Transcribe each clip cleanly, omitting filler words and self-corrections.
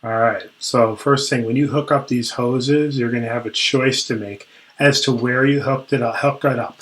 All right, so first thing, when you hook up these hoses, you're going to have a choice to make as to where you hook it up.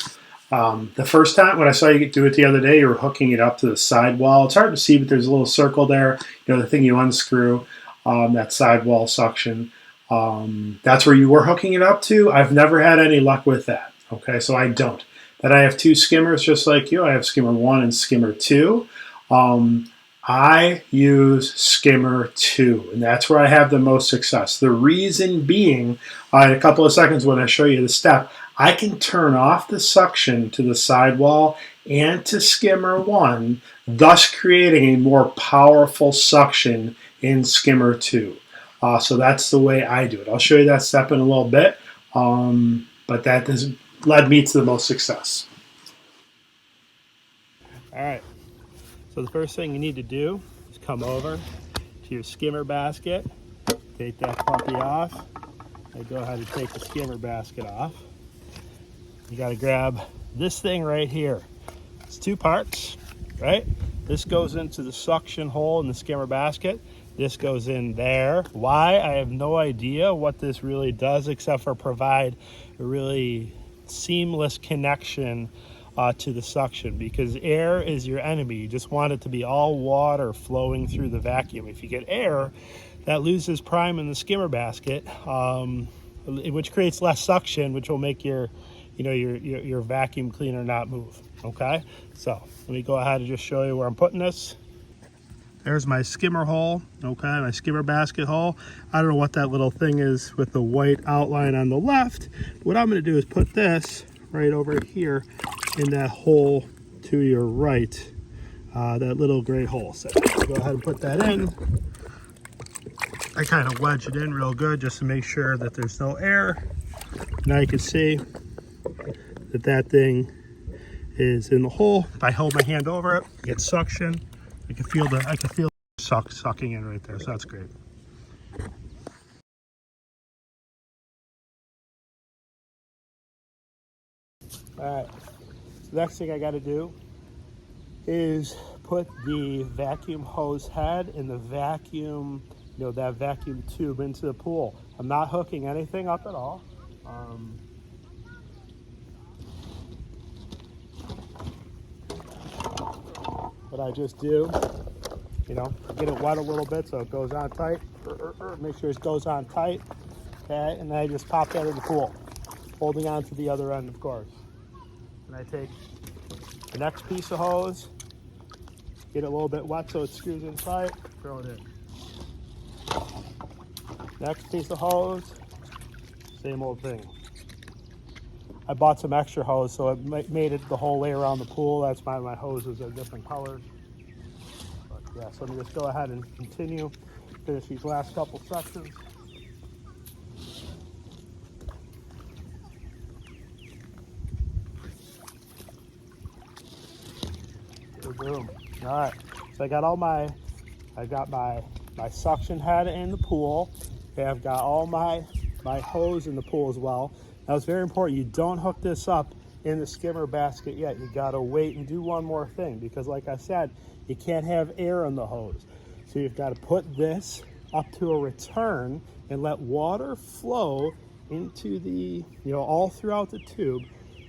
The first time when I saw you do it the other day, you were hooking it up to the sidewall. It's hard to see, but there's a little circle there. You know, the thing you unscrew, that sidewall suction. That's where you were hooking it up to. I've never had any luck with that. Okay, so I don't. But I have two skimmers just like you. I have skimmer 1 and skimmer 2. Um, I use skimmer 2, and that's where I have the most success. The reason being, in a couple of seconds when I show you the step, I can turn off the suction to the sidewall and to skimmer 1, thus creating a more powerful suction in skimmer 2. So that's the way I do it. I'll show you that step in a little bit, but that has led me to the most success. All right. So the first thing you need to do is come over to your skimmer basket, take that puppy off, and go ahead and take the skimmer basket off. You got to grab this thing right here. It's two parts, right? This goes into the suction hole in the skimmer basket. This goes in there. Why? I have no idea what this really does except for provide a really seamless connection to the suction, because air is your enemy. You just want it to be all water flowing through the vacuum. If you get air, that loses prime in the skimmer basket, which creates less suction, which will make your vacuum cleaner not move. Okay, so let me go ahead and just show you where I'm putting this. There's my skimmer hole, okay, my skimmer basket hole. I don't know what that little thing is with the white outline on the left. What I'm going to do is put this right over here in that hole to your right, that little gray hole. So go ahead and put that in. I kind of wedge it in real good just to make sure that there's no air. Now you can see that that thing is in the hole. If I hold my hand over it, I get suction. I can feel the sucking in right there, so that's great. All right, so the next thing I got to do is put the vacuum hose head and the vacuum, that vacuum tube into the pool. I'm not hooking anything up at all. What I just do, get it wet a little bit so it goes on tight. Make sure it goes on tight. Okay, and then I just pop that in the pool, holding on to the other end, of course. And I take the next piece of hose, get it a little bit wet so it screws in tight, throw it in. Next piece of hose, same old thing. I bought some extra hose, so it made it the whole way around the pool. That's why my hoses are different colors. But yeah, so let me just go ahead and continue, finish these last couple sections. Boom. All right, so I got my suction head in the pool. Okay, I've got all my hose in the pool as well. Now it's very important, you don't hook this up in the skimmer basket yet. You gotta wait and do one more thing, because like I said, you can't have air in the hose. So you've got to put this up to a return and let water flow into the, all throughout the tube,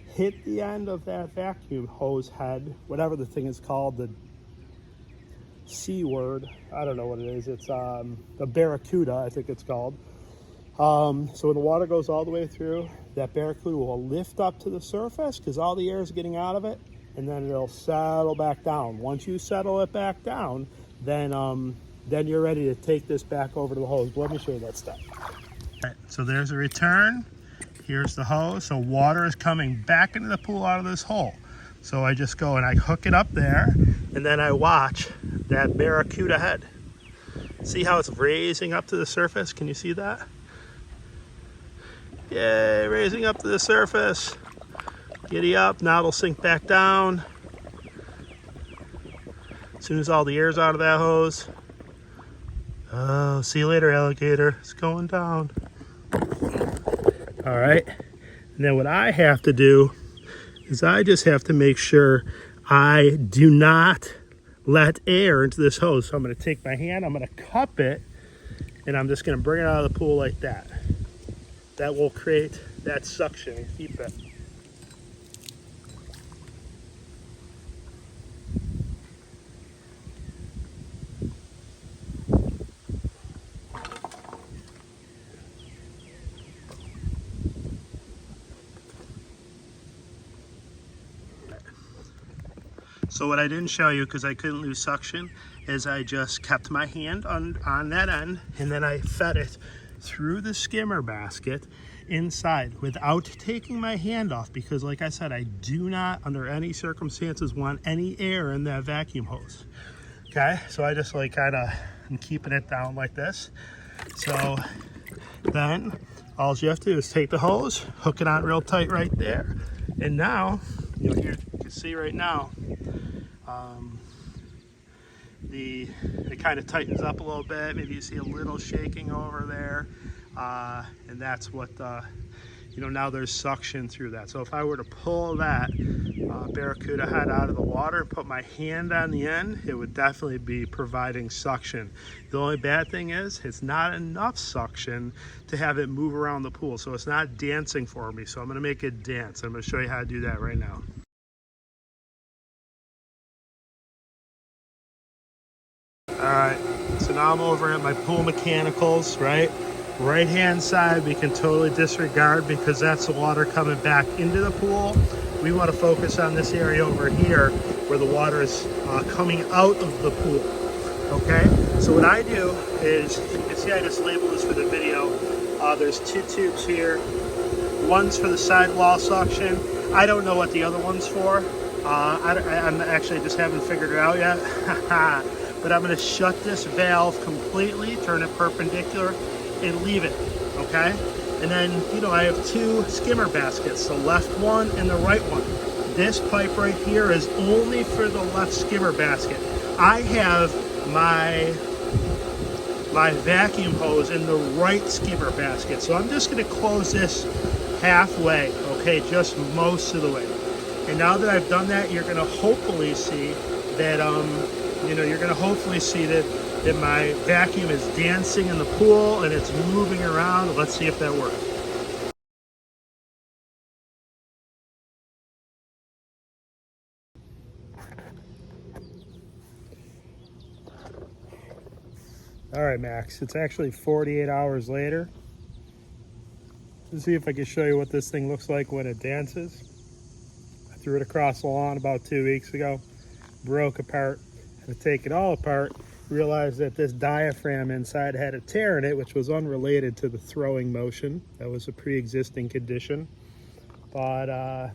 hit the end of that vacuum hose head, whatever the thing is called, the C word, I don't know what it is. It's the barracuda, I think it's called. So when the water goes all the way through, that barracuda will lift up to the surface because all the air is getting out of it, and then it'll settle back down. Once you settle it back down, then you're ready to take this back over to the hose. But let me show you that step. All right, so there's a return. Here's the hose. So water is coming back into the pool out of this hole. So I just go and I hook it up there, and then I watch that barracuda head. See how it's raising up to the surface? Can you see that? Yay, raising up to the surface. Giddy up, now it'll sink back down. As soon as all the air's out of that hose. Oh, see you later, alligator. It's going down. All right, and then what I have to do is I just have to make sure I do not let air into this hose. So I'm gonna take my hand, I'm gonna cup it, and I'm just going to bring it out of the pool like that. That will create that suction. Keep it. So what I didn't show you, because I couldn't lose suction, is I just kept my hand on that end, and then I fed it through the skimmer basket inside without taking my hand off, because like I said, I do not under any circumstances want any air in that vacuum hose. Okay, so I just like kind of am keeping it down like this. So then all you have to do is take the hose, hook it on real tight right there, and now you can see right now it kind of tightens up a little bit. Maybe you see a little shaking over there, and that's what now there's suction through that. So if I were to pull that barracuda head out of the water and put my hand on the end, it would definitely be providing suction. The only bad thing is it's not enough suction to have it move around the pool, so it's not dancing for me. So I'm going to make it dance. I'm going to show you how to do that right now. All right, so now I'm over at my pool mechanicals, right? Right hand side we can totally disregard because that's the water coming back into the pool. We want to focus on this area over here where the water is coming out of the pool. Okay, so what I do is, you can see I just labeled this for the video. There's two tubes here. One's for the sidewall suction. I don't know what the other one's for. I'm actually just haven't figured it out yet. But I'm going to shut this valve completely, turn it perpendicular, and leave it, okay? And then, I have two skimmer baskets, the left one and the right one. This pipe right here is only for the left skimmer basket. I have my vacuum hose in the right skimmer basket. So I'm just going to close this halfway, okay, just most of the way. And now that I've done that, you're going to hopefully see that, that my vacuum is dancing in the pool and it's moving around. Let's see if that works. All right, Max, it's actually 48 hours later. Let's see if I can show you what this thing looks like when it dances. I threw it across the lawn about 2 weeks ago, broke apart, had to take it all apart, realized that this diaphragm inside had a tear in it, which was unrelated to the throwing motion. That was a pre-existing condition. But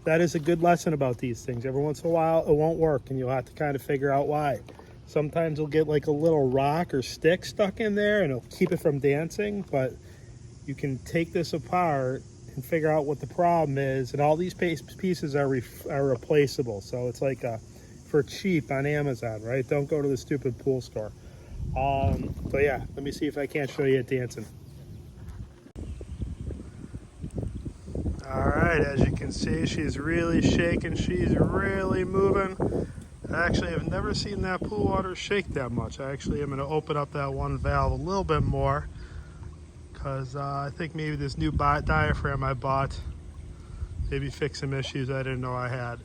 that is a good lesson about these things. Every once in a while, it won't work, and you'll have to kind of figure out why. Sometimes you'll get like a little rock or stick stuck in there, and it'll keep it from dancing, but you can take this apart and figure out what the problem is, and all these pieces are replaceable. So it's like for cheap on Amazon, right? Don't go to the stupid pool store. So yeah, let me see if I can't show you it dancing. All right, as you can see, she's really shaking. She's really moving. Actually, I've never seen that pool water shake that much. I actually am going to open up that one valve a little bit more because I think maybe this new diaphragm I bought maybe fixed some issues I didn't know I had.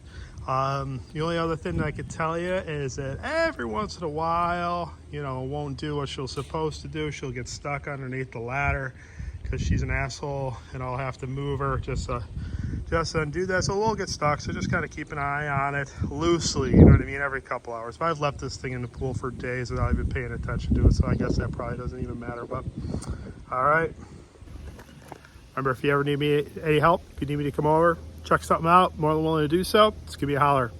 The only other thing that I could tell you is that every once in a while, it won't do what she's supposed to do. She'll get stuck underneath the ladder because she's an asshole, and I'll have to move her just undo that. So we'll get stuck, so just kind of keep an eye on it loosely, you know what I mean, every couple hours. But I've left this thing in the pool for days without even paying attention to it, so I guess that probably doesn't even matter. But all right, remember, if you ever need any help, if you need me to come over, check something out, more than willing to do so. Just give me a holler.